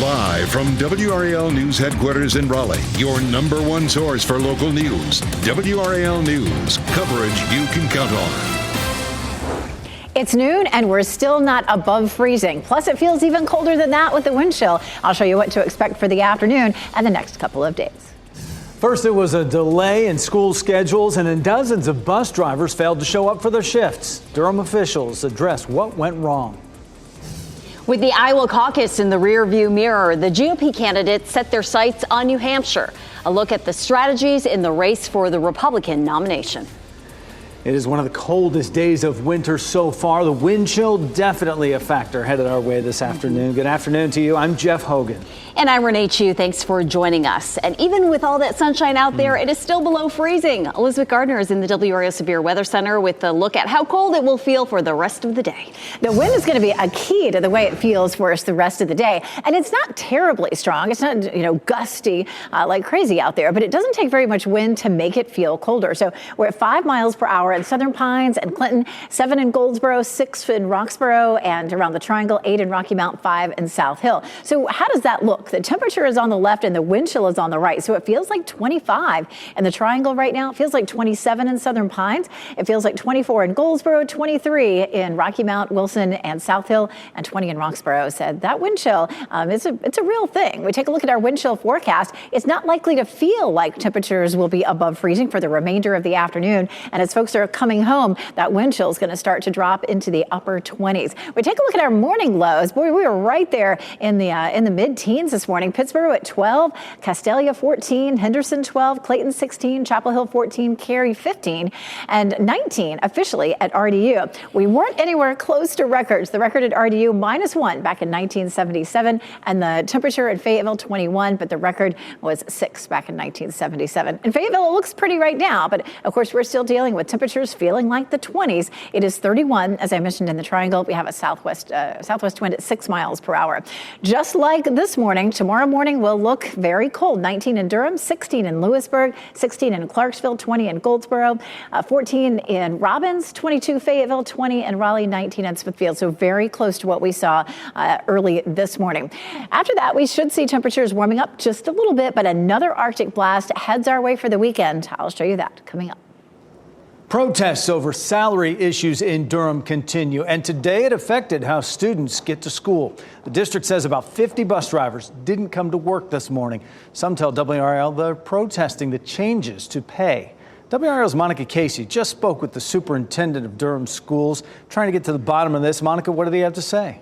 Live from WRAL News Headquarters in Raleigh, your number one source for local news. WRAL News, coverage you can count on. It's noon and we're still not above freezing. Plus, it feels even colder than that with the wind chill. I'll show you what to expect for the afternoon and the next couple of days. First, it was a delay in school schedules, and then dozens of bus drivers failed to show up for their shifts. Durham officials addressed what went wrong. With the Iowa caucus in the rearview mirror, the GOP candidates set their sights on New Hampshire. A look at the strategies in the race for the Republican nomination. It is one of the coldest days of winter so far. The wind chill definitely a factor headed our way this afternoon. Good afternoon to you. I'm Jeff Hogan. And I'm Renee Chu. Thanks for joining us. And even with all that sunshine out there, it is still below freezing. Elizabeth Gardner is in the WRAL Severe Weather Center with a look at how cold it will feel for the rest of the day. The wind is going to be a key to the way it feels for us the rest of the day. And it's not terribly strong. It's not, gusty like crazy out there, but it doesn't take very much wind to make it feel colder. So we're at 5 miles per hour in Southern Pines and Clinton, 7 in Goldsboro, 6 in Roxborough, and around the Triangle, 8 in Rocky Mount, 5 in South Hill. So how does that look? The temperature is on the left and the wind chill is on the right. So it feels like 25 in the Triangle right now. It feels like 27 in Southern Pines. It feels like 24 in Goldsboro, 23 in Rocky Mount, Wilson, and South Hill, and 20 in Roxborough. Said that wind chill, it's a real thing. We take a look at our wind chill forecast. It's not likely to feel like temperatures will be above freezing for the remainder of the afternoon. And as folks are coming home, that wind chill is going to start to drop into the upper 20s. We take a look at our morning lows. Boy, we were right there in the mid-teens this morning. Pittsburgh at 12, Castalia 14, Henderson 12, Clayton 16, Chapel Hill 14, Cary 15, and 19 officially at RDU. We weren't anywhere close to records. The record at RDU -1 back in 1977, and the temperature at Fayetteville 21, but the record was 6 back in 1977. In Fayetteville, it looks pretty right now, but of course we're still dealing with temperatures feeling like the 20s. It is 31, as I mentioned in the Triangle. We have a southwest wind at 6 miles per hour. Just like this morning, tomorrow morning will look very cold. 19 in Durham, 16 in Lewisburg, 16 in Clarksville, 20 in Goldsboro, 14 in Robbins, 22 Fayetteville, 20 in Raleigh, 19 in Smithfield. So very close to what we saw early this morning. After that, we should see temperatures warming up just a little bit, but another Arctic blast heads our way for the weekend. I'll show you that coming up. Protests over salary issues in Durham continue, and today it affected how students get to school. The district says about 50 bus drivers didn't come to work this morning. Some tell WRAL they're protesting the changes to pay. WRAL's Monica Casey just spoke with the superintendent of Durham schools, trying to get to the bottom of this. Monica, what do they have to say?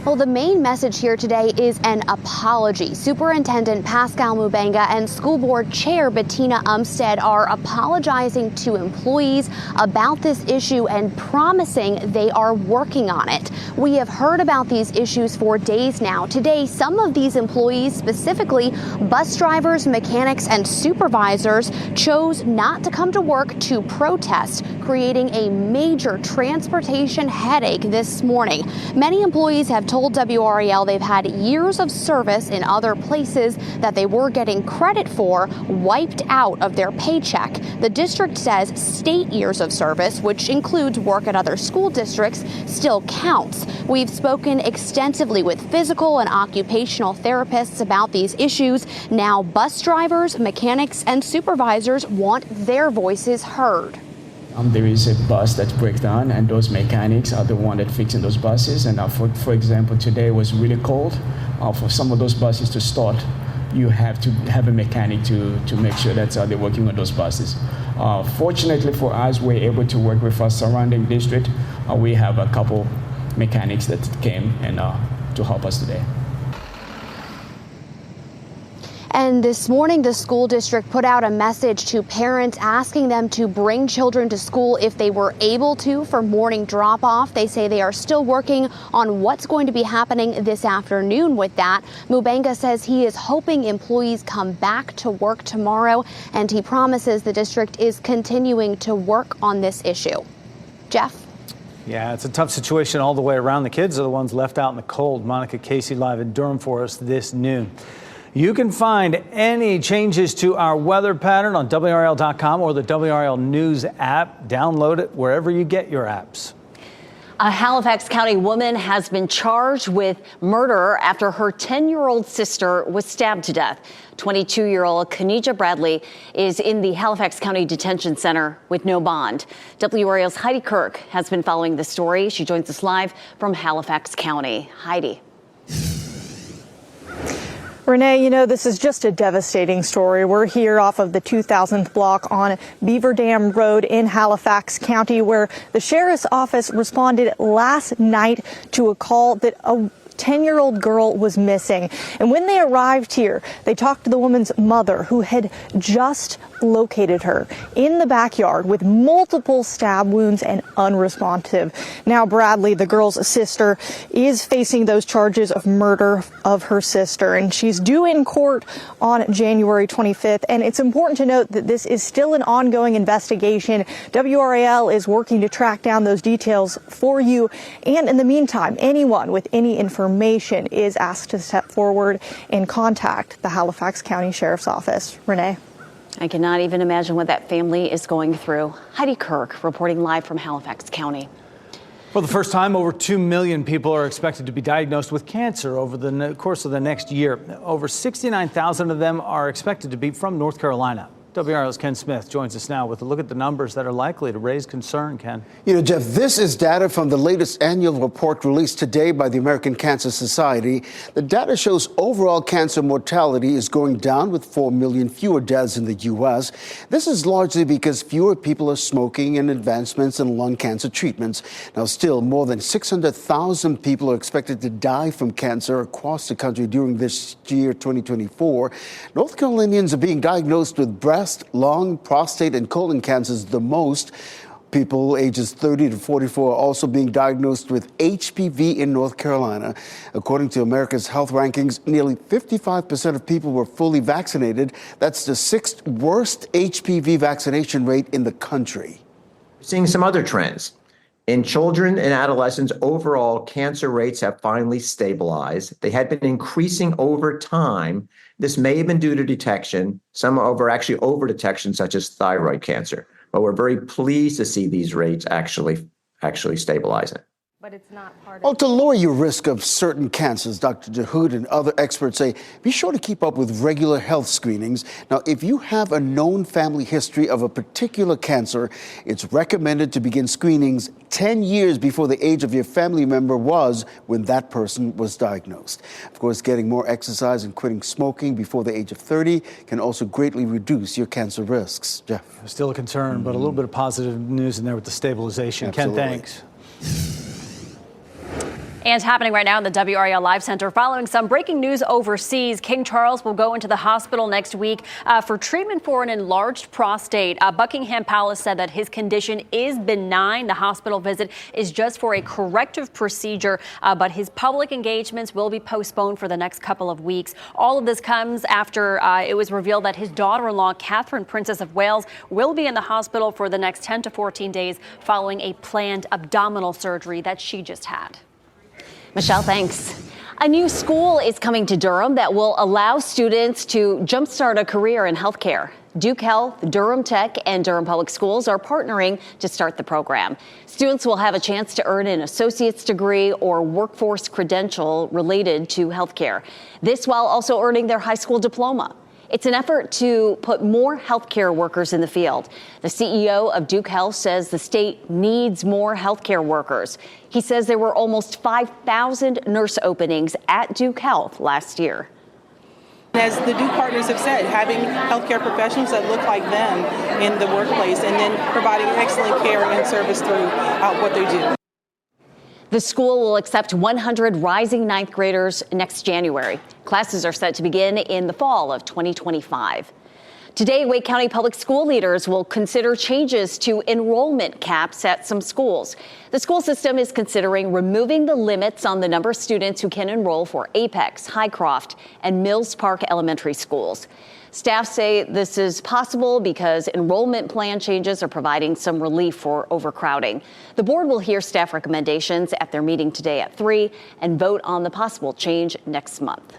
Well, the main message here today is an apology. Superintendent Pascal Mubenga and School Board Chair Bettina Umstead are apologizing to employees about this issue and promising they are working on it. We have heard about these issues for days now. Today, some of these employees, specifically bus drivers, mechanics, and supervisors, chose not to come to work to protest, creating a major transportation headache this morning. Many employees have told WRAL they've had years of service in other places that they were getting credit for wiped out of their paycheck. The district says state years of service, which includes work at other school districts, still counts. We've spoken extensively with physical and occupational therapists about these issues. Now bus drivers, mechanics, and supervisors want their voices heard. There is a bus that breaks down, and those mechanics are the one that fixing those buses. And for example, today it was really cold. For some of those buses to start, you have to have a mechanic to make sure that they're working on those buses. Fortunately for us, we're able to work with our surrounding district. We have a couple mechanics that came and to help us today. And this morning, the school district put out a message to parents asking them to bring children to school if they were able to for morning drop-off. They say they are still working on what's going to be happening this afternoon with that. Mubenga says he is hoping employees come back to work tomorrow, and he promises the district is continuing to work on this issue. Jeff? Yeah, it's a tough situation all the way around. The kids are the ones left out in the cold. Monica Casey live in Durham for us this noon. You can find any changes to our weather pattern on WRAL.com or the WRAL News app. Download it wherever you get your apps. A Halifax County woman has been charged with murder after her 10-year-old sister was stabbed to death. 22-year-old Kenija Bradley is in the Halifax County Detention Center with no bond. WRAL's Heidi Kirk has been following the story. She joins us live from Halifax County. Heidi. Renee, you know, this is just a devastating story. We're here off of the 2000th block on Beaver Dam Road in Halifax County, where the sheriff's office responded last night to a call that a 10-year-old girl was missing. And when they arrived here, they talked to the woman's mother, who had just located her in the backyard with multiple stab wounds and unresponsive. Now Bradley, the girl's sister, is facing those charges of murder of her sister, and she's due in court on January 25th. And it's important to note that this is still an ongoing investigation. WRAL is working to track down those details for you. And in the meantime, anyone with any information is asked to step forward and contact the Halifax County Sheriff's Office. Renee. I cannot even imagine what that family is going through. Heidi Kirk reporting live from Halifax County. For the first time, over 2 million people are expected to be diagnosed with cancer over the course of the next year. Over 69,000 of them are expected to be from North Carolina. WRAL's Ken Smith joins us now with a look at the numbers that are likely to raise concern. Ken. You know, Jeff, this is data from the latest annual report released today by the American Cancer Society. The data shows overall cancer mortality is going down with 4 million fewer deaths in the U.S. This is largely because fewer people are smoking and advancements in lung cancer treatments. Now, still, more than 600,000 people are expected to die from cancer across the country during this year, 2024. North Carolinians are being diagnosed with breast, lung, prostate, and colon cancers the most. People ages 30 to 44 are also being diagnosed with HPV in North Carolina. According to America's Health Rankings, nearly 55% of people were fully vaccinated. That's the 6th worst HPV vaccination rate in the country. Seeing some other trends. In children and adolescents, overall cancer rates have finally stabilized. They had been increasing over time. This may have been due to detection. Some are actually over detection, such as thyroid cancer. But we're very pleased to see these rates actually stabilizing. But it's not part of. Well, to lower your risk of certain cancers, Dr. Jahood and other experts say, be sure to keep up with regular health screenings. Now, if you have a known family history of a particular cancer, it's recommended to begin screenings 10 years before the age of your family member was when that person was diagnosed. Of course, getting more exercise and quitting smoking before the age of 30 can also greatly reduce your cancer risks. Jeff. Still a concern, but a little bit of positive news in there with the stabilization. Absolutely. Ken, thanks. And happening right now in the WRAL Live Center, following some breaking news overseas, King Charles will go into the hospital next week for treatment for an enlarged prostate. Buckingham Palace said that his condition is benign. The hospital visit is just for a corrective procedure, but his public engagements will be postponed for the next couple of weeks. All of this comes after it was revealed that his daughter-in-law, Catherine, Princess of Wales, will be in the hospital for the next 10 to 14 days following a planned abdominal surgery that she just had. Michelle, thanks. A new school is coming to Durham that will allow students to jumpstart a career in healthcare. Duke Health, Durham Tech, and Durham Public Schools are partnering to start the program. Students will have a chance to earn an associate's degree or workforce credential related to healthcare. This while also earning their high school diploma. It's an effort to put more healthcare workers in the field. The CEO of Duke Health says the state needs more healthcare workers. He says there were almost 5,000 nurse openings at Duke Health last year. As the Duke partners have said, having healthcare professionals that look like them in the workplace and then providing excellent care and service through what they do. The school will accept 100 rising ninth graders next January. Classes are set to begin in the fall of 2025. Today, Wake County public school leaders will consider changes to enrollment caps at some schools. The school system is considering removing the limits on the number of students who can enroll for Apex, Highcroft, and Mills Park elementary schools. Staff say this is possible because enrollment plan changes are providing some relief for overcrowding. The board will hear staff recommendations at their meeting today at 3 and vote on the possible change next month.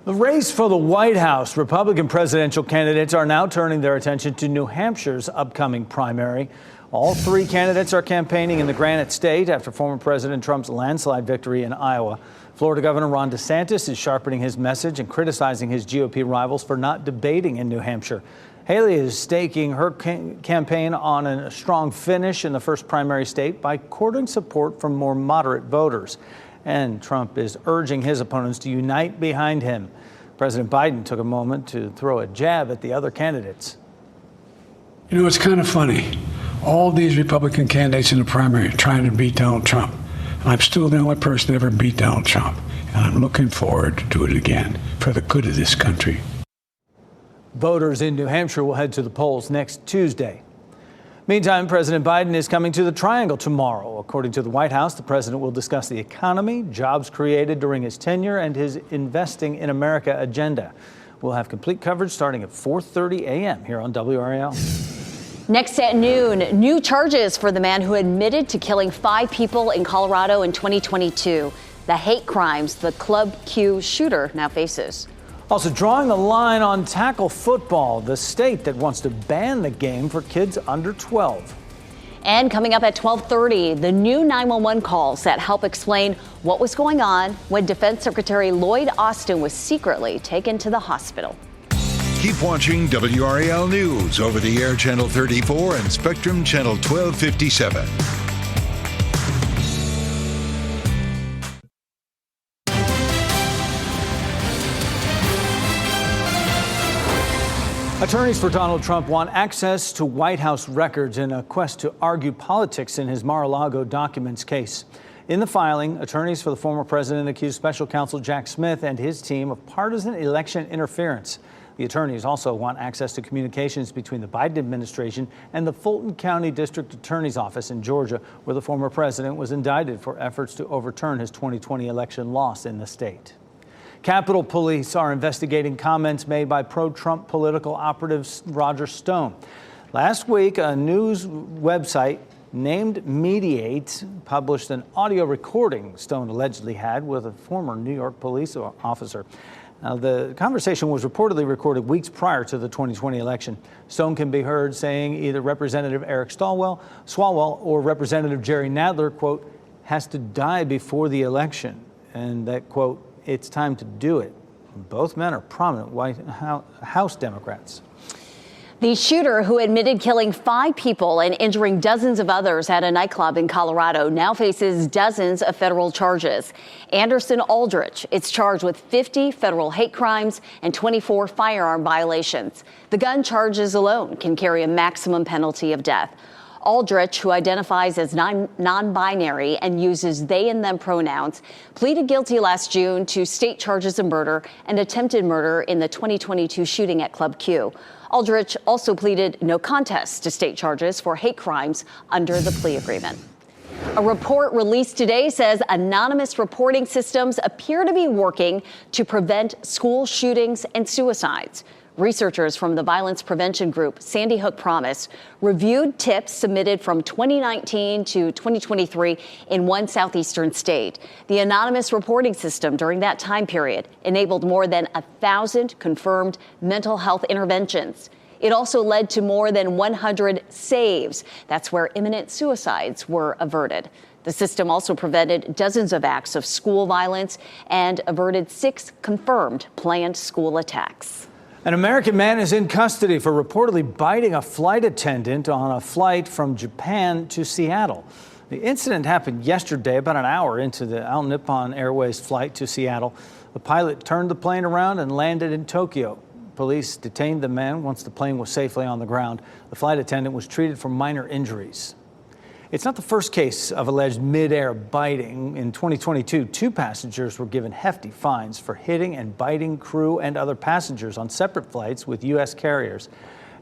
The race for the White House. Republican presidential candidates are now turning their attention to New Hampshire's upcoming primary. All three candidates are campaigning in the Granite State after former President Trump's landslide victory in Iowa. Florida Governor Ron DeSantis is sharpening his message and criticizing his GOP rivals for not debating in New Hampshire. Haley is staking her campaign on a strong finish in the first primary state by courting support from more moderate voters. And Trump is urging his opponents to unite behind him. President Biden took a moment to throw a jab at the other candidates. You know, it's kind of funny. All these Republican candidates in the primary are trying to beat Donald Trump. I'm still the only person to ever beat Donald Trump. And I'm looking forward to do it again for the good of this country. Voters in New Hampshire will head to the polls next Tuesday. Meantime, President Biden is coming to the Triangle tomorrow. According to the White House, the president will discuss the economy, jobs created during his tenure, and his Investing in America agenda. We'll have complete coverage starting at 4:30 a.m. here on WRAL. Next at noon, new charges for the man who admitted to killing 5 people in Colorado in 2022. The hate crimes the Club Q shooter now faces. Also drawing the line on tackle football, the state that wants to ban the game for kids under 12. And coming up at 12:30, the new 911 calls that help explain what was going on when Defense Secretary Lloyd Austin was secretly taken to the hospital. Keep watching WRAL News over the air Channel 34 and Spectrum Channel 1257. Attorneys for Donald Trump want access to White House records in a quest to argue politics in his Mar-a-Lago documents case. In the filing, attorneys for the former president accused special counsel Jack Smith and his team of partisan election interference. The attorneys also want access to communications between the Biden administration and the Fulton County District Attorney's Office in Georgia, where the former president was indicted for efforts to overturn his 2020 election loss in the state. Capitol Police are investigating comments made by pro-Trump political operative Roger Stone. Last week, a news website named Mediate published an audio recording Stone allegedly had with a former New York police officer. Now, the conversation was reportedly recorded weeks prior to the 2020 election. Stone can be heard saying either Representative Eric Swalwell or Representative Jerry Nadler, quote, has to die before the election, and that, quote, it's time to do it. Both men are prominent White House Democrats. The shooter who admitted killing 5 people and injuring dozens of others at a nightclub in Colorado now faces dozens of federal charges. Anderson Aldrich is charged with 50 federal hate crimes and 24 firearm violations. The gun charges alone can carry a maximum penalty of death. Aldrich, who identifies as non-binary and uses they and them pronouns, pleaded guilty last June to state charges of murder and attempted murder in the 2022 shooting at Club Q. Aldrich also pleaded no contest to state charges for hate crimes under the plea agreement. A report released today says anonymous reporting systems appear to be working to prevent school shootings and suicides. Researchers from the violence prevention group Sandy Hook Promise reviewed tips submitted from 2019 to 2023 in one southeastern state. The anonymous reporting system during that time period enabled more than 1,000 confirmed mental health interventions. It also led to more than 100 saves. That's where imminent suicides were averted. The system also prevented dozens of acts of school violence and averted 6 confirmed planned school attacks. An American man is in custody for reportedly biting a flight attendant on a flight from Japan to Seattle. The incident happened yesterday, about an hour into the All Nippon Airways flight to Seattle. The pilot turned the plane around and landed in Tokyo. Police detained the man once the plane was safely on the ground. The flight attendant was treated for minor injuries. It's not the first case of alleged mid-air biting. In 2022, 2 passengers were given hefty fines for hitting and biting crew and other passengers on separate flights with U.S. carriers.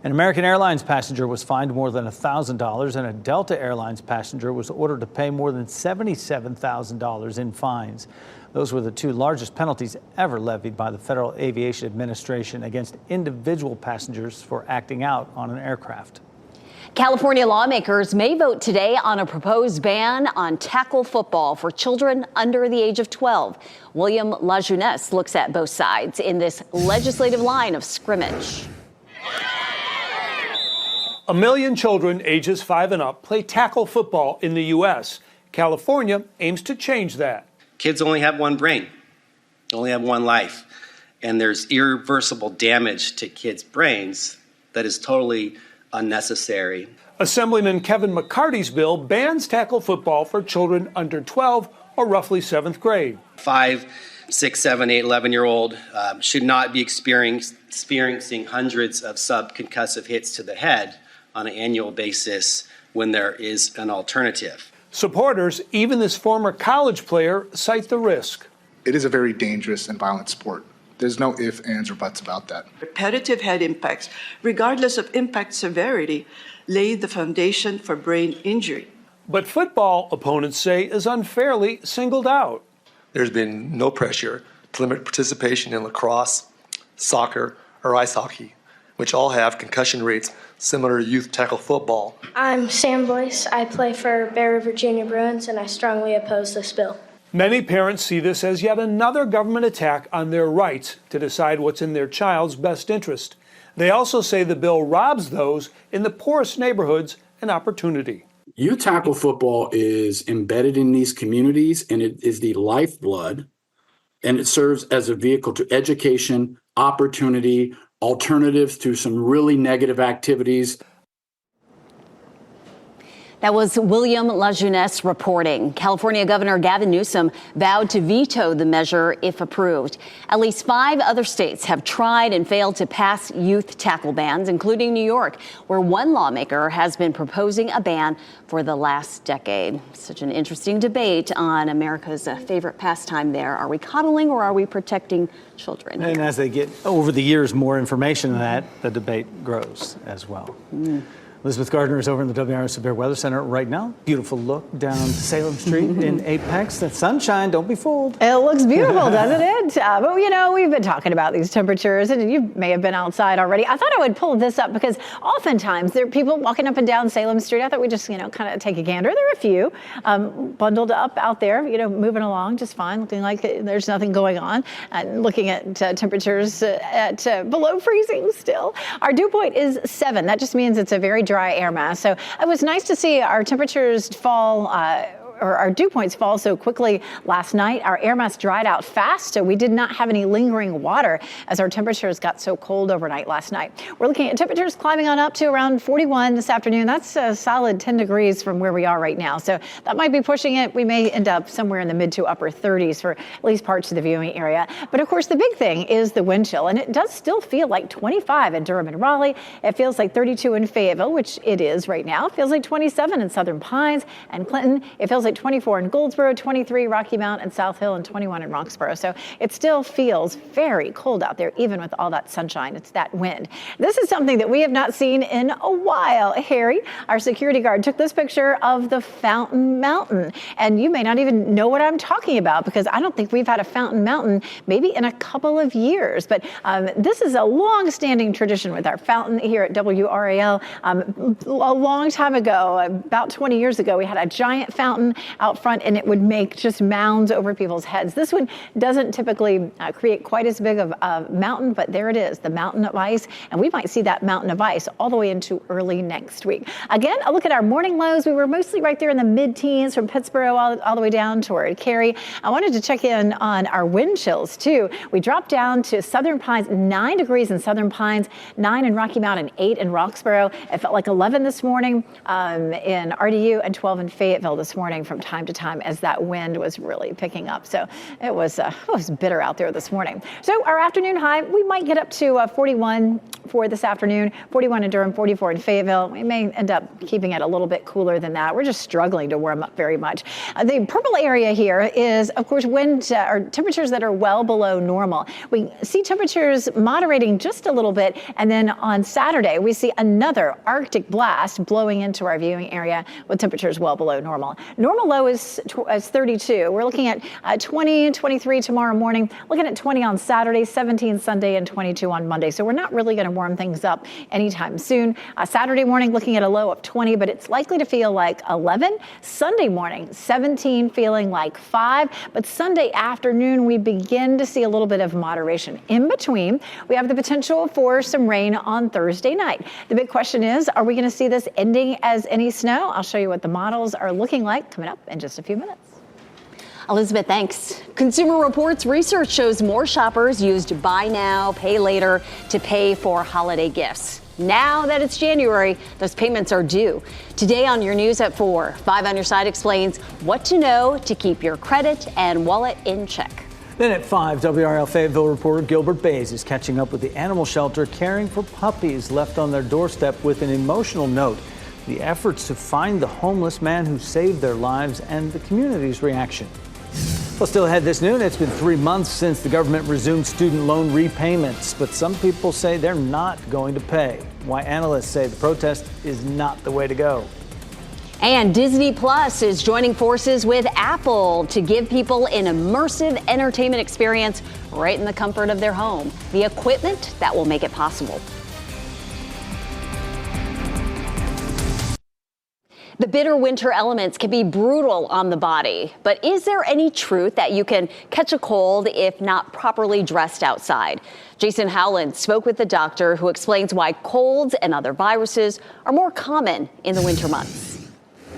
An American Airlines passenger was fined more than $1,000, and a Delta Airlines passenger was ordered to pay more than $77,000 in fines. Those were the 2 largest penalties ever levied by the Federal Aviation Administration against individual passengers for acting out on an aircraft. California lawmakers may vote today on a proposed ban on tackle football for children under the age of 12. William LaJeunesse looks at both sides in this legislative line of scrimmage. 1 million children ages 5 and up play tackle football in the U.S. California aims to change that. Kids only have one brain, only have one life, and there's irreversible damage to kids' brains that is totally unnecessary. Assemblyman Kevin McCarty's bill bans tackle football for children under 12 or roughly 7th grade. 5, 6, 7, 8, 11-year-old should not be experiencing hundreds of subconcussive hits to the head on an annual basis when there is an alternative. Supporters, even this former college player, cite the risk. It is a very dangerous and violent sport. There's no ifs, ands, or buts about that. Repetitive head impacts, regardless of impact severity, lay the foundation for brain injury. But football, opponents say, is unfairly singled out. There's been no pressure to limit participation in lacrosse, soccer, or ice hockey, which all have concussion rates similar to youth tackle football. I'm Sam Boyce. I play for Bear River Junior Bruins, and I strongly oppose this bill. Many parents see this as yet another government attack on their rights to decide what's in their child's best interest. They also say the bill robs those in the poorest neighborhoods an opportunity. Youth tackle football is embedded in these communities, and it is the lifeblood, and it serves as a vehicle to education, opportunity, alternatives to some really negative activities. That was William LaJeunesse reporting. California Governor Gavin Newsom vowed to veto the measure if approved. At least 5 other states have tried and failed to pass youth tackle bans, including New York, where one lawmaker has been proposing a ban for the last decade. Such an interesting debate on America's favorite pastime there. Are we coddling or are we protecting children? And as they get, over the years, more information on that, the debate grows as well. Elizabeth Gardner is over in the WRAL Severe Weather Center right now. Beautiful look down Salem Street in Apex. That sunshine, don't be fooled. It looks beautiful, doesn't it? But, you know, we've been talking about these temperatures, and you may have been outside already. I thought I would pull this up because oftentimes there are people walking up and down Salem Street. I thought we'd just, kind of take a gander. There are a few bundled up out there, moving along just fine, looking like there's nothing going on, and looking at temperatures at below freezing still. Our dew point is 7. That just means it's a very dry air mass. So it was nice to see our temperatures fall or our dew points fall so quickly last night. Our air mass dried out fast, so we did not have any lingering water as our temperatures got so cold overnight last night. We're looking at temperatures climbing on up to around 41 this afternoon. That's a solid 10 degrees from where we are right now. So that might be pushing it. We may end up somewhere in the mid to upper 30s for at least parts of the viewing area. But of course, the big thing is the wind chill, and it does still feel like 25 in Durham and Raleigh. It feels like 32 in Fayetteville, which it is right now. It feels like 27 in Southern Pines and Clinton. It feels like 24 in Goldsboro, 23 Rocky Mount and South Hill, and 21 in Roxborough. So it still feels very cold out there, even with all that sunshine. It's that wind. This is something that we have not seen in a while. Harry, our security guard, took this picture of the Fountain Mountain. And you may not even know what I'm talking about because I don't think we've had a Fountain Mountain maybe in a couple of years. But this is a long-standing tradition with our fountain here at WRAL. A long time ago, about 20 years ago, we had a giant fountain out front, and it would make just mounds over people's heads. This one doesn't typically create quite as big of a mountain, but there it is, the mountain of ice, and we might see that mountain of ice all the way into early next week. Again, a look at our morning lows. We were mostly right there in the mid-teens from Pittsburgh all the way down toward Cary. I wanted to check in on our wind chills, too. We dropped down to Southern Pines, 9 degrees in Southern Pines, 9 in Rocky Mount, and 8 in Roxborough. It felt like 11 this morning in RDU and 12 in Fayetteville this morning from time to time as that wind was really picking up. So it was bitter out there this morning. So our afternoon high, we might get up to 41 for this afternoon, 41 in Durham, 44 in Fayetteville. We may end up keeping it a little bit cooler than that. We're just struggling to warm up very much. The purple area here is, of course, wind or temperatures that are well below normal. We see temperatures moderating just a little bit, and then on Saturday, we see another Arctic blast blowing into our viewing area with temperatures well below normal. Normal low is 32. We're looking at 20 and 23 tomorrow morning, looking at 20 on Saturday, 17 Sunday, and 22 on Monday. So we're not really going to warm things up anytime soon. Saturday morning looking at a low of 20, but it's likely to feel like 11. Sunday morning, 17, feeling like 5. But Sunday afternoon, we begin to see a little bit of moderation. In between, we have the potential for some rain on Thursday night. The big question is, are we going to see this ending as any snow? I'll show you what the models are looking like coming up in just a few minutes. Elizabeth, thanks. Consumer Reports research shows more shoppers used buy now, pay later to pay for holiday gifts. Now that it's January, those payments are due. Today on your news at 4, 5 on your side explains what to know to keep your credit and wallet in check. Then at 5, WRAL Fayetteville reporter Gilbert Bays is catching up with the animal shelter caring for puppies left on their doorstep with an emotional note. The efforts to find the homeless man who saved their lives and the community's reaction. Well, still ahead this noon, it's been 3 months since the government resumed student loan repayments, but some people say they're not going to pay. Why analysts say the protest is not the way to go. And Disney Plus is joining forces with Apple to give people an immersive entertainment experience right in the comfort of their home. The equipment that will make it possible. The bitter winter elements can be brutal on the body, but is there any truth that you can catch a cold if not properly dressed outside? Jason Howland spoke with the doctor who explains why colds and other viruses are more common in the winter months.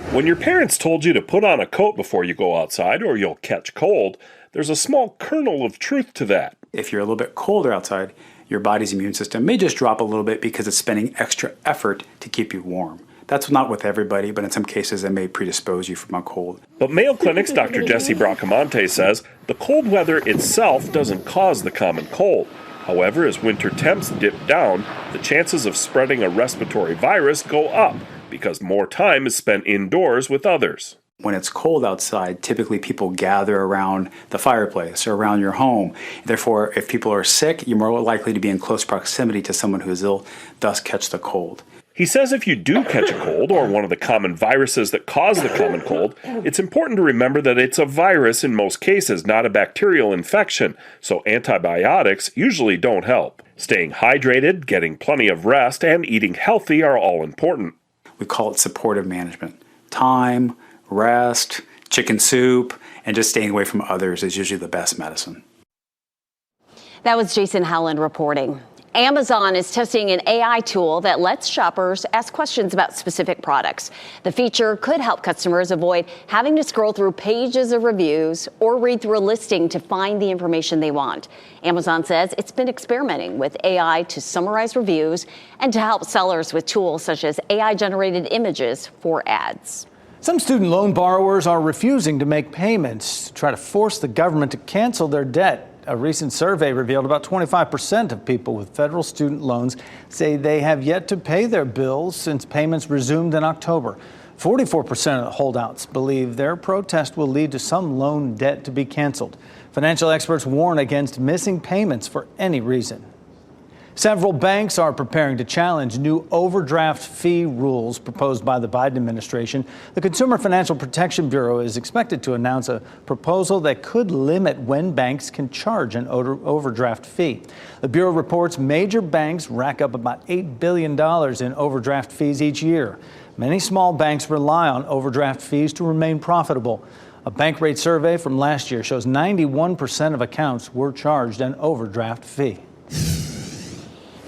When your parents told you to put on a coat before you go outside or you'll catch cold, there's a small kernel of truth to that. If you're a little bit colder outside, your body's immune system may just drop a little bit because it's spending extra effort to keep you warm. That's not with everybody, but in some cases it may predispose you from a cold. But Mayo Clinic's Dr. Jesse Bracamonte says the cold weather itself doesn't cause the common cold. However, as winter temps dip down, the chances of spreading a respiratory virus go up because more time is spent indoors with others. When it's cold outside, typically people gather around the fireplace or around your home. Therefore, if people are sick, you're more likely to be in close proximity to someone who is ill, thus catch the cold. He says if you do catch a cold or one of the common viruses that cause the common cold, it's important to remember that it's a virus in most cases, not a bacterial infection, so antibiotics usually don't help. Staying hydrated, getting plenty of rest, and eating healthy are all important. We call it supportive management. Time, rest, chicken soup, and just staying away from others is usually the best medicine. That was Jason Howland reporting. Amazon is testing an AI tool that lets shoppers ask questions about specific products. The feature could help customers avoid having to scroll through pages of reviews or read through a listing to find the information they want. Amazon says it's been experimenting with AI to summarize reviews and to help sellers with tools such as AI-generated images for ads. Some student loan borrowers are refusing to make payments to try to force the government to cancel their debt. A recent survey revealed about 25% of people with federal student loans say they have yet to pay their bills since payments resumed in October. 44% of the holdouts believe their protest will lead to some loan debt to be canceled. Financial experts warn against missing payments for any reason. Several banks are preparing to challenge new overdraft fee rules proposed by the Biden administration. The Consumer Financial Protection Bureau is expected to announce a proposal that could limit when banks can charge an overdraft fee. The Bureau reports major banks rack up about $8 billion in overdraft fees each year. Many small banks rely on overdraft fees to remain profitable. A bank rate survey from last year shows 91% of accounts were charged an overdraft fee.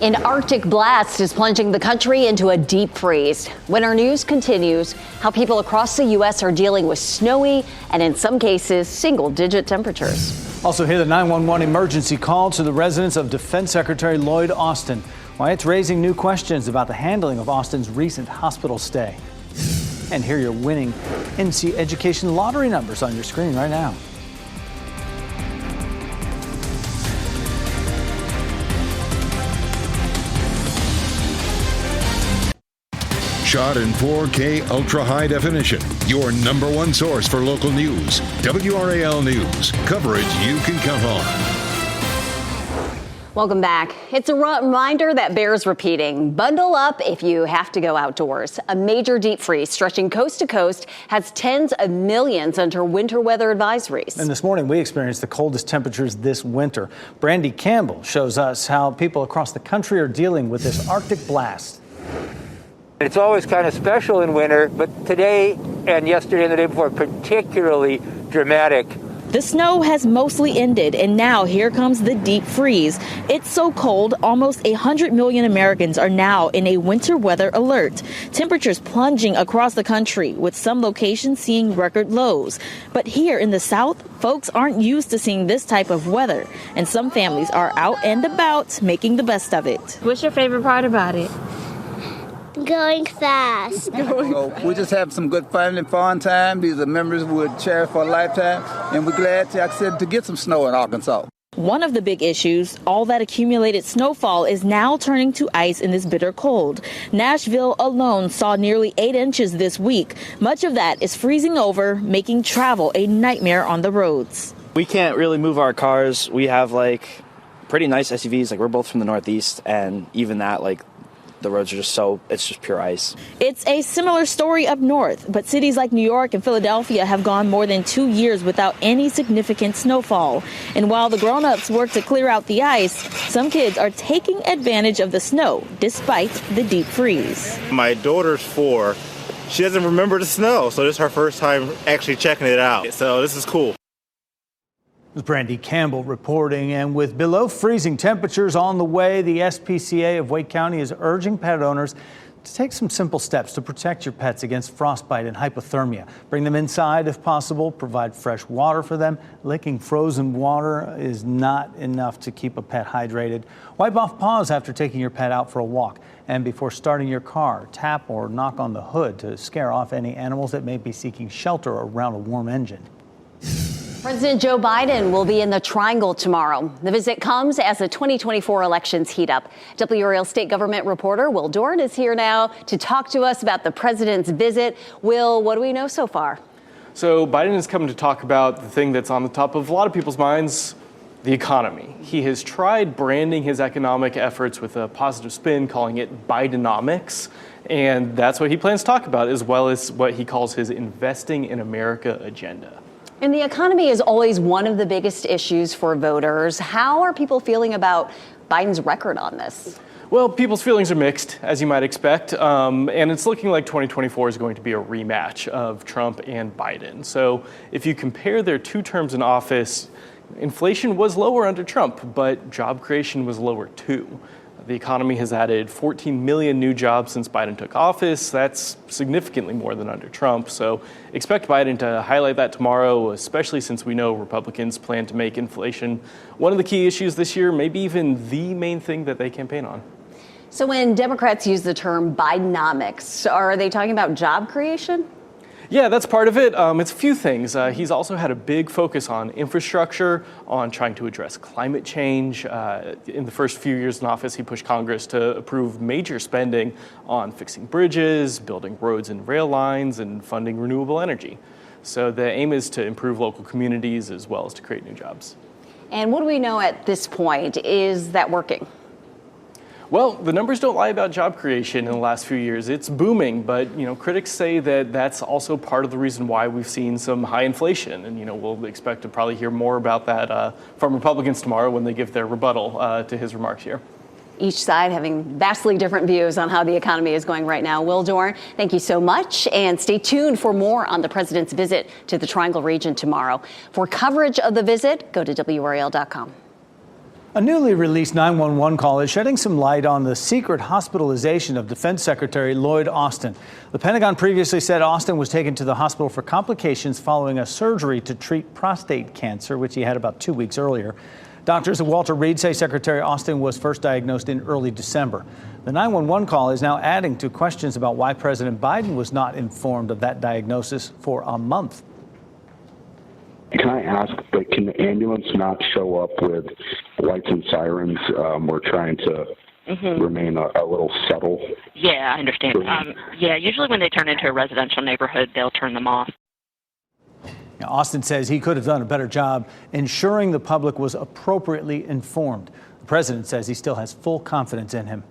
An Arctic blast is plunging the country into a deep freeze. Winter News continues how people across the U.S. are dealing with snowy and, in some cases, single-digit temperatures. Also, hear the 911 emergency call to the residence of Defense Secretary Lloyd Austin. Why it's raising new questions about the handling of Austin's recent hospital stay. And hear your winning NC Education lottery numbers on your screen right now. Shot in 4K ultra high definition. Your number one source for local news. WRAL News. Coverage you can count on. Welcome back. It's a reminder that bears repeating. Bundle up if you have to go outdoors. A major deep freeze stretching coast to coast has tens of millions under winter weather advisories. And this morning we experienced the coldest temperatures this winter. Brandy Campbell shows us how people across the country are dealing with this Arctic blast. It's always kind of special in winter, but today and yesterday and the day before, particularly dramatic. The snow has mostly ended, and now here comes the deep freeze. It's so cold, almost 100 million Americans are now in a winter weather alert. Temperatures plunging across the country, with some locations seeing record lows. But here in the South, folks aren't used to seeing this type of weather, and some families are out and about making the best of it. What's your favorite part about it? Going fast. So we just have some good fun and fun time. These are memories we would cherish for a lifetime, and we're glad, like I said, to get some snow in Arkansas. One of the big issues, all that accumulated snowfall is now turning to ice in this bitter cold. Nashville alone saw nearly 8 inches this week. Much of that is freezing over, making travel a nightmare on the roads. We can't really move our cars. We have pretty nice SUVs. We're both from the Northeast, and even that, the roads are it's just pure ice. It's a similar story up north, but cities like New York and Philadelphia have gone more than 2 years without any significant snowfall. And while the grown-ups work to clear out the ice, some kids are taking advantage of the snow despite the deep freeze. My daughter's 4. She doesn't remember the snow, so this is her first time actually checking it out. So this is cool. Brandy Campbell reporting, and with below freezing temperatures on the way, the SPCA of Wake County is urging pet owners to take some simple steps to protect your pets against frostbite and hypothermia. Bring them inside if possible, provide fresh water for them. Licking frozen water is not enough to keep a pet hydrated. Wipe off paws after taking your pet out for a walk. And before starting your car, tap or knock on the hood to scare off any animals that may be seeking shelter around a warm engine. President Joe Biden will be in the Triangle tomorrow. The visit comes as the 2024 elections heat up. WRAL state government reporter Will Dorn is here now to talk to us about the president's visit. Will, what do we know so far? So Biden is coming to talk about the thing that's on the top of a lot of people's minds, the economy. He has tried branding his economic efforts with a positive spin, calling it Bidenomics. And that's what he plans to talk about, as well as what he calls his Investing in America agenda. And the economy is always one of the biggest issues for voters. How are people feeling about Biden's record on this? Well, people's feelings are mixed, as you might expect, and it's looking like 2024 is going to be a rematch of Trump and Biden. So if you compare their 2 terms in office, inflation was lower under Trump, but job creation was lower too. The economy has added 14 million new jobs since Biden took office. That's significantly more than under Trump. So expect Biden to highlight that tomorrow, especially since we know Republicans plan to make inflation one of the key issues this year, maybe even the main thing that they campaign on. So when Democrats use the term Bidenomics, are they talking about job creation? Yeah, that's part of it. It's a few things. He's also had a big focus on infrastructure, on trying to address climate change. In the first few years in office, he pushed Congress to approve major spending on fixing bridges, building roads and rail lines, and funding renewable energy. So the aim is to improve local communities as well as to create new jobs. And what do we know at this point? Is that working? Well, the numbers don't lie about job creation in the last few years. It's booming, but critics say that that's also part of the reason why we've seen some high inflation. And we'll expect to probably hear more about that from Republicans tomorrow when they give their rebuttal to his remarks here. Each side having vastly different views on how the economy is going right now. Will Dorn, thank you so much, and stay tuned for more on the president's visit to the Triangle region tomorrow. For coverage of the visit, go to WRAL.com. A newly released 911 call is shedding some light on the secret hospitalization of Defense Secretary Lloyd Austin. The Pentagon previously said Austin was taken to the hospital for complications following a surgery to treat prostate cancer, which he had about 2 weeks earlier. Doctors at Walter Reed say Secretary Austin was first diagnosed in early December. The 911 call is now adding to questions about why President Biden was not informed of that diagnosis for a month. Can I ask, can the ambulance not show up with lights and sirens? We're trying to remain a little subtle. Yeah, I understand. Usually when they turn into a residential neighborhood, they'll turn them off. Austin says he could have done a better job ensuring the public was appropriately informed. The president says he still has full confidence in him.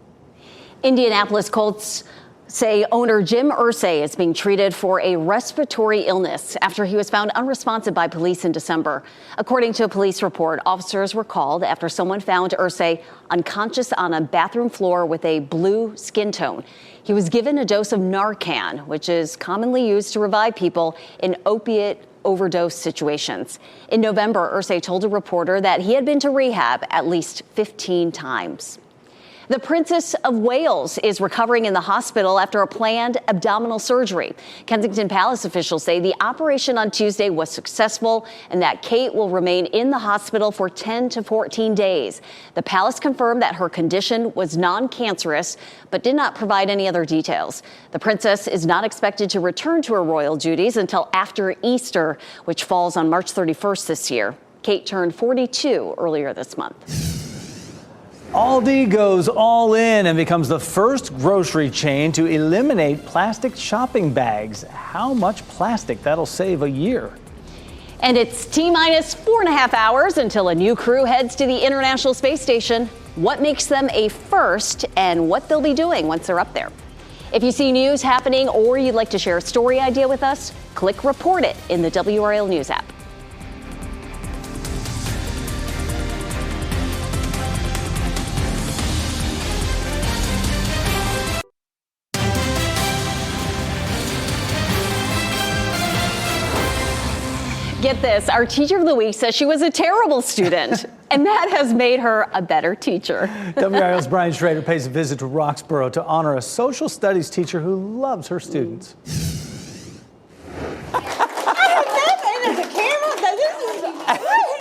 Indianapolis Colts say owner Jim Irsay is being treated for a respiratory illness after he was found unresponsive by police in December. According to a police report, officers were called after someone found Irsay unconscious on a bathroom floor with a blue skin tone. He was given a dose of Narcan, which is commonly used to revive people in opiate overdose situations. In November, Irsay told a reporter that he had been to rehab at least 15 times. The Princess of Wales is recovering in the hospital after a planned abdominal surgery. Kensington Palace officials say the operation on Tuesday was successful and that Kate will remain in the hospital for 10 to 14 days. The palace confirmed that her condition was non-cancerous, but did not provide any other details. The princess is not expected to return to her royal duties until after Easter, which falls on March 31st this year. Kate turned 42 earlier this month. Aldi goes all in and becomes the first grocery chain to eliminate plastic shopping bags. How much plastic that'll save a year? And it's T-minus 4.5 hours until a new crew heads to the International Space Station. What makes them a first and what they'll be doing once they're up there. If you see news happening or you'd like to share a story idea with us, click Report It in the WRAL News app. Get this, our teacher of the week says she was a terrible student, and that has made her a better teacher. WRAL's Brian Schrader pays a visit to Roxborough to honor a social studies teacher who loves her students.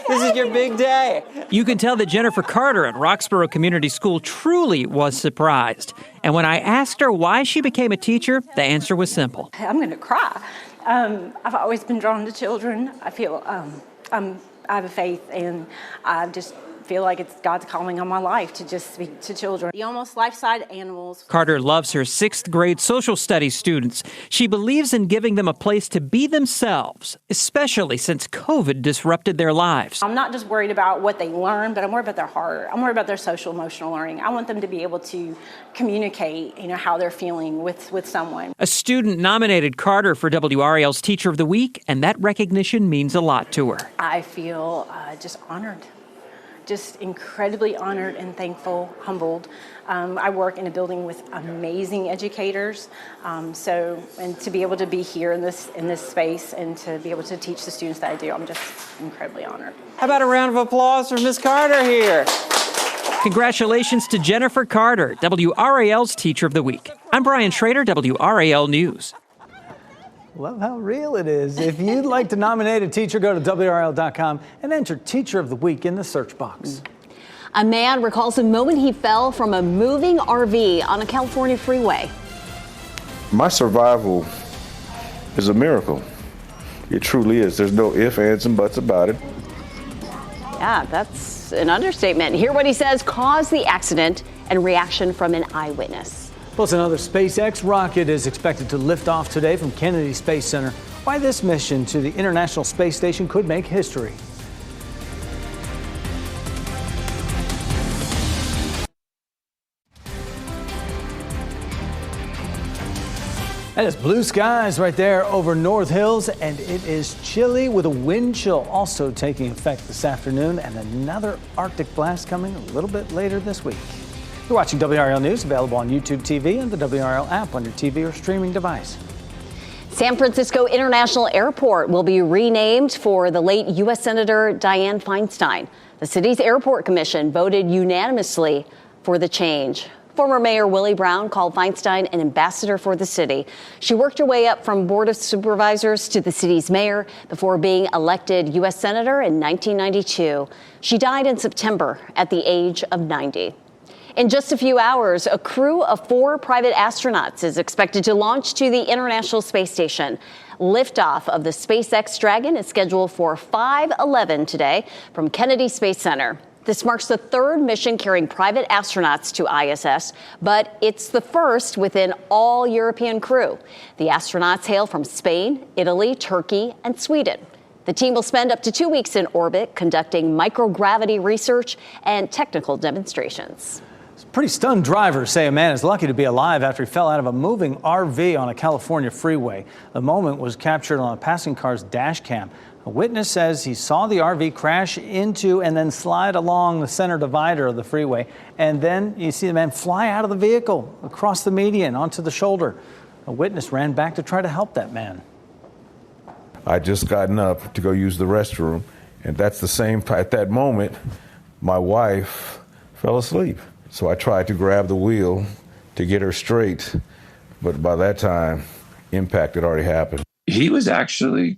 This is your big day. You can tell that Jennifer Carter at Roxborough Community School truly was surprised. And when I asked her why she became a teacher, the answer was simple. I'm going to cry. I've always been drawn to children. I feel I have a faith, and I just feel like it's God's calling on my life to just speak to children. The almost life-size animals. Carter loves her 6th grade social studies students. She believes in giving them a place to be themselves, especially since COVID disrupted their lives. I'm not just worried about what they learn, but I'm worried about their heart. I'm worried about their social emotional learning. I want them to be able to communicate, how they're feeling with someone. A student nominated Carter for WRAL's Teacher of the Week, and that recognition means a lot to her. I feel just honored. Just incredibly honored and thankful, humbled. I work in a building with amazing educators, and to be able to be here in this space and to be able to teach the students that I do, I'm just incredibly honored. How about a round of applause for Miss Carter here? Congratulations to Jennifer Carter, WRAL's Teacher of the Week. I'm Brian Schrader, WRAL News. Love how real it is. If you'd like to nominate a teacher, go to WRAL.com and enter Teacher of the Week in the search box. A man recalls the moment he fell from a moving RV on a California freeway. My survival is a miracle. It truly is. There's no ifs, ands, and buts about it. Yeah, that's an understatement. Hear what he says caused the accident and reaction from an eyewitness. Plus, another SpaceX rocket is expected to lift off today from Kennedy Space Center. Why this mission to the International Space Station could make history. That is blue skies right there over North Hills, and it is chilly with a wind chill also taking effect this afternoon, and another Arctic blast coming a little bit later this week. You're watching WRAL News, available on YouTube TV and the WRAL app on your TV or streaming device. San Francisco International Airport will be renamed for the late U.S. Senator Dianne Feinstein. The city's airport commission voted unanimously for the change. Former Mayor Willie Brown called Feinstein an ambassador for the city. She worked her way up from Board of Supervisors to the city's mayor before being elected U.S. Senator in 1992. She died in September at the age of 90. In just a few hours, a crew of 4 private astronauts is expected to launch to the International Space Station. Liftoff of the SpaceX Dragon is scheduled for 5:11 today from Kennedy Space Center. This marks the 3rd mission carrying private astronauts to ISS, but it's the first with an all-European crew. The astronauts hail from Spain, Italy, Turkey, and Sweden. The team will spend up to 2 weeks in orbit conducting microgravity research and technical demonstrations. Pretty stunned drivers say a man is lucky to be alive after he fell out of a moving RV on a California freeway. The moment was captured on a passing car's dash cam. A witness says he saw the RV crash into and then slide along the center divider of the freeway. And then you see the man fly out of the vehicle across the median onto the shoulder. A witness ran back to try to help that man. I just gotten up to go use the restroom, and that's the same, at that moment, my wife fell asleep. So I tried to grab the wheel to get her straight, but by that time, impact had already happened. He was actually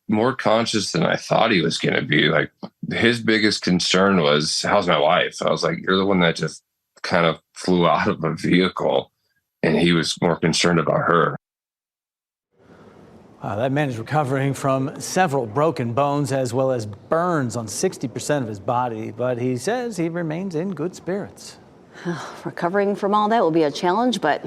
more conscious than I thought he was going to be. Like, his biggest concern was, how's my wife? I was like, you're the one that just kind of flew out of a vehicle, and he was more concerned about her. That man is recovering from several broken bones as well as burns on 60% of his body, but he says he remains in good spirits. Recovering from all that will be a challenge, but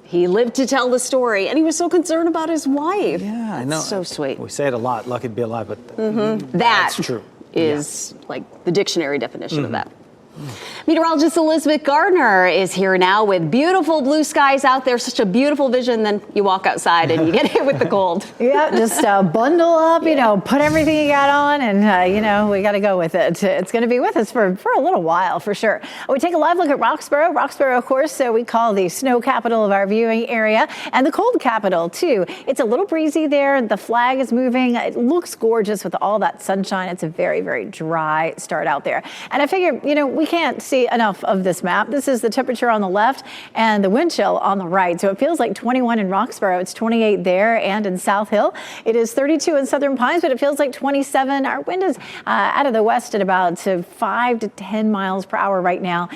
he lived to tell the story, and he was so concerned about his wife. Yeah, I know. So sweet. We say it a lot, lucky to be alive, but that's true. Is like the dictionary definition of that. Meteorologist Elizabeth Gardner is here now with beautiful blue skies out there. Such a beautiful vision. Then you walk outside and you get hit with the cold. Yeah, just bundle up, put everything you got on, and, we got to go with it. It's going to be with us for a little while, for sure. We take a live look at Roxborough. Roxborough, of course, we call the snow capital of our viewing area, and the cold capital, too. It's a little breezy there. The flag is moving. It looks gorgeous with all that sunshine. It's a very, very dry start out there. And I figure, we can't see enough of this map. This is the temperature on the left and the wind chill on the right. So it feels like 21 in Roxborough. It's 28 there and in South Hill. It is 32 in Southern Pines, but it feels like 27. Our wind is out of the west at about 5 to 10 miles per hour right now.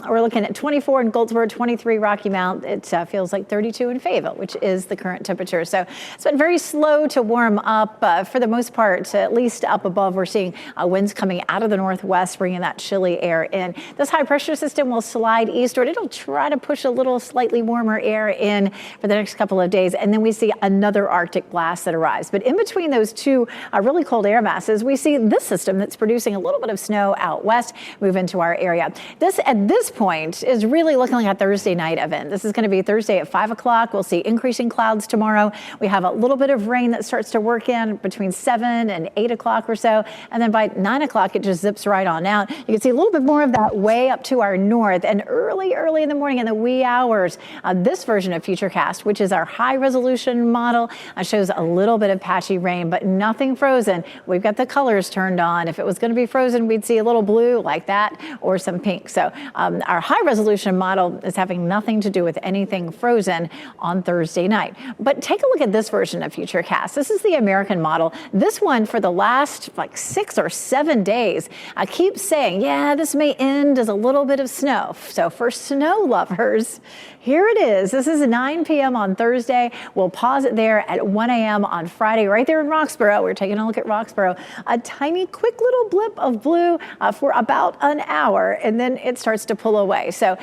We're looking at 24 in Goldsboro, 23 Rocky Mount. It feels like 32 in Fayetteville, which is the current temperature. So it's been very slow to warm up for the most part, at least up above. We're seeing winds coming out of the northwest, bringing that chilly air in. This high pressure system will slide eastward. It'll try to push a little slightly warmer air in for the next couple of days. And then we see another Arctic blast that arrives. But in between those two really cold air masses, we see this system that's producing a little bit of snow out west move into our area. This, at this point, is really looking like a Thursday night event. This is going to be Thursday at 5 o'clock. We'll see increasing clouds tomorrow. We have a little bit of rain that starts to work in between 7 and 8 o'clock or so. And then by 9 o'clock, it just zips right on out. You can see a little bit more of that way up to our north, and early in the morning in the wee hours. This version of Futurecast, which is our high resolution model, shows a little bit of patchy rain, but nothing frozen. We've got the colors turned on. If it was going to be frozen, we'd see a little blue like that or some pink. So our high resolution model is having nothing to do with anything frozen on Thursday night. But take a look at this version of Futurecast. This is the American model. This one for the last 6 or 7 days keeps saying, yeah, this may end as a little bit of snow. So for snow lovers, here it is. This is 9 p.m. on Thursday. We'll pause it there at 1 a.m. on Friday, right there in Roxborough. We're taking a look at Roxborough. A tiny, quick little blip of blue for about an hour, and then it starts to pull away. So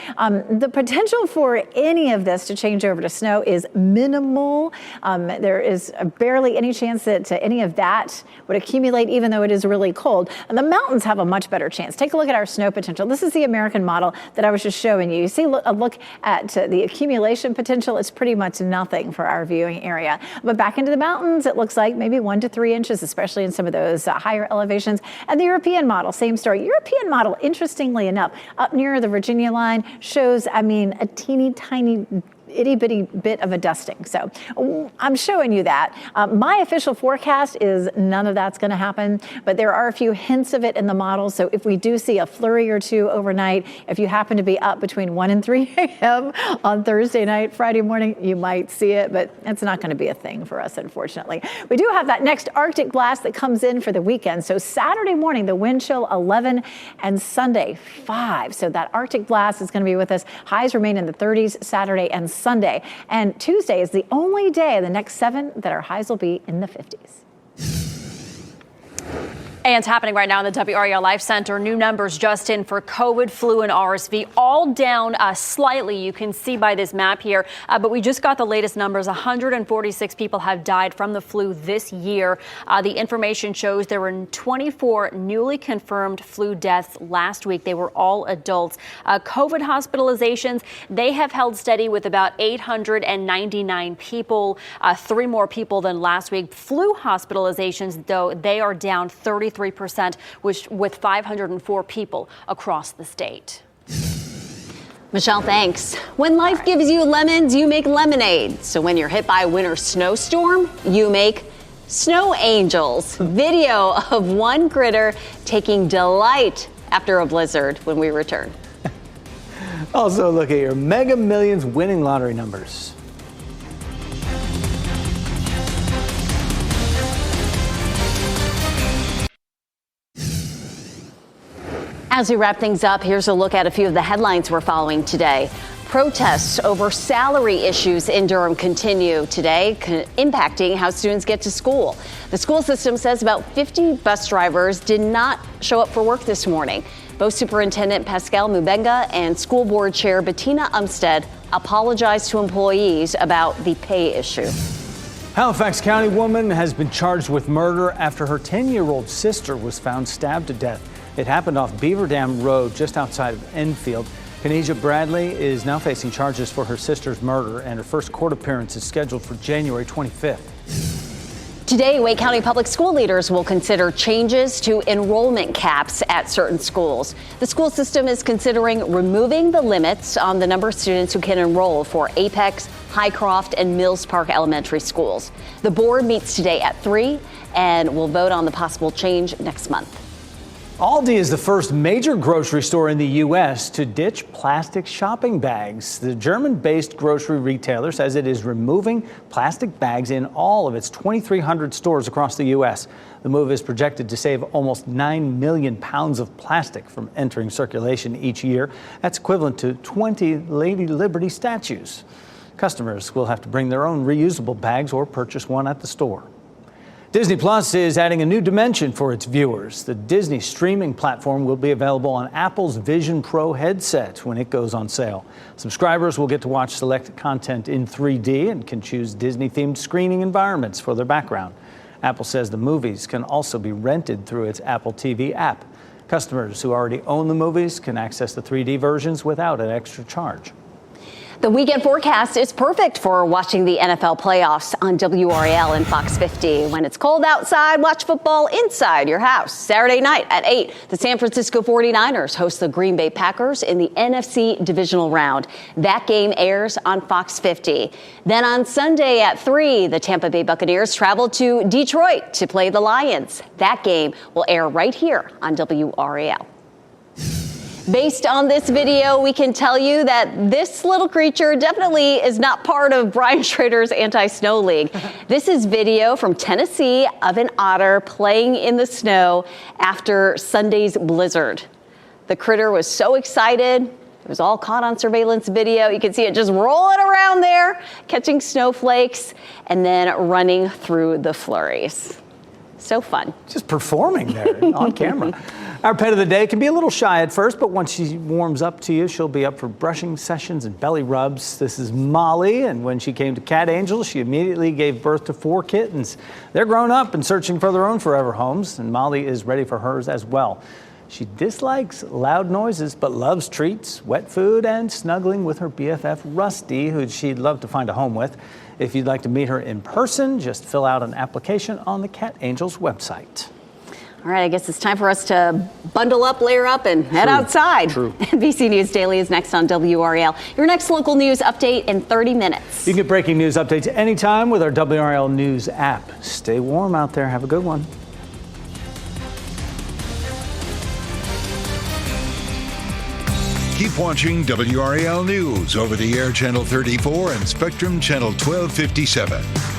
the potential for any of this to change over to snow is minimal. There is barely any chance that any of that would accumulate, even though it is really cold. And the mountains have a much better chance. Take a look at our snow potential. This is the American model that I was just showing you. You see a look at the accumulation potential. It's pretty much nothing for our viewing area. But back into the mountains, it looks like maybe 1 to 3 inches, especially in some of those higher elevations. And the European model, same story. European model, interestingly enough, up near the Virginia line shows, a teeny tiny itty bitty bit of a dusting. So I'm showing you that. My official forecast is none of that's going to happen, but there are a few hints of it in the model. So if we do see a flurry or two overnight, if you happen to be up between 1 and 3 a.m. on Thursday night, Friday morning, you might see it, but it's not going to be a thing for us, unfortunately. We do have that next Arctic blast that comes in for the weekend. So Saturday morning, the wind chill 11 and Sunday 5. So that Arctic blast is going to be with us. Highs remain in the 30s Saturday and Sunday. And Tuesday is the only day of the next 7 that our highs will be in the 50s. And it's happening right now in the WRAL Life Center. New numbers just in for COVID, flu, and RSV, all down slightly. You can see by this map here. But we just got the latest numbers. 146 people have died from the flu this year. The information shows there were 24 newly confirmed flu deaths last week. They were all adults. COVID hospitalizations, they have held steady with about 899 people, 3 more people than last week. Flu hospitalizations, though, they are down 33%, with 504 people across the state. Michelle, thanks. When life gives you lemons, you make lemonade. So when you're hit by a winter snowstorm, you make snow angels. Video of one critter taking delight after a blizzard when we return. Also, look at your Mega Millions winning lottery numbers. As we wrap things up, here's a look at a few of the headlines we're following today. Protests over salary issues in Durham continue today, impacting how students get to school. The school system says about 50 bus drivers did not show up for work this morning. Both Superintendent Pascal Mubenga and School Board Chair Bettina Umstead apologized to employees about the pay issue. Halifax County woman has been charged with murder after her 10-year-old sister was found stabbed to death. It happened off Beaver Dam Road, just outside of Enfield. Kenesha Bradley is now facing charges for her sister's murder, and her first court appearance is scheduled for January 25th. Today, Wake County public school leaders will consider changes to enrollment caps at certain schools. The school system is considering removing the limits on the number of students who can enroll for Apex, Highcroft, and Mills Park elementary schools. The board meets today at 3 and will vote on the possible change next month. Aldi is the first major grocery store in the U.S. to ditch plastic shopping bags. The German-based grocery retailer says it is removing plastic bags in all of its 2,300 stores across the U.S. The move is projected to save almost 9 million pounds of plastic from entering circulation each year. That's equivalent to 20 Lady Liberty statues. Customers will have to bring their own reusable bags or purchase one at the store. Disney Plus is adding a new dimension for its viewers. The Disney streaming platform will be available on Apple's Vision Pro headset when it goes on sale. Subscribers will get to watch select content in 3D and can choose Disney-themed screening environments for their background. Apple says the movies can also be rented through its Apple TV app. Customers who already own the movies can access the 3D versions without an extra charge. The weekend forecast is perfect for watching the NFL playoffs on WRAL and Fox 50. When it's cold outside, watch football inside your house. Saturday night at 8, the San Francisco 49ers host the Green Bay Packers in the NFC divisional round. That game airs on Fox 50. Then on Sunday at 3, the Tampa Bay Buccaneers travel to Detroit to play the Lions. That game will air right here on WRAL. Based on this video, we can tell you that this little creature definitely is not part of Brian Schrader's Anti-Snow League. This is video from Tennessee of an otter playing in the snow after Sunday's blizzard. The critter was so excited. It was all caught on surveillance video. You can see it just rolling around there, catching snowflakes, and then running through the flurries. So fun. Just performing there on camera. Our pet of the day can be a little shy at first, but once she warms up to you, she'll be up for brushing sessions and belly rubs. This is Molly, and when she came to Cat Angels, she immediately gave birth to 4 kittens. They're grown up and searching for their own forever homes, and Molly is ready for hers as well. She dislikes loud noises, but loves treats, wet food, and snuggling with her BFF, Rusty, who she'd love to find a home with. If you'd like to meet her in person, just fill out an application on the Cat Angels website. All right, I guess it's time for us to bundle up, layer up, and head outside. True. NBC News Daily is next on WRAL. Your next local news update in 30 minutes. You can get breaking news updates anytime with our WRAL News app. Stay warm out there. Have a good one. Keep watching WRAL News over the air Channel 34 and Spectrum Channel 1257.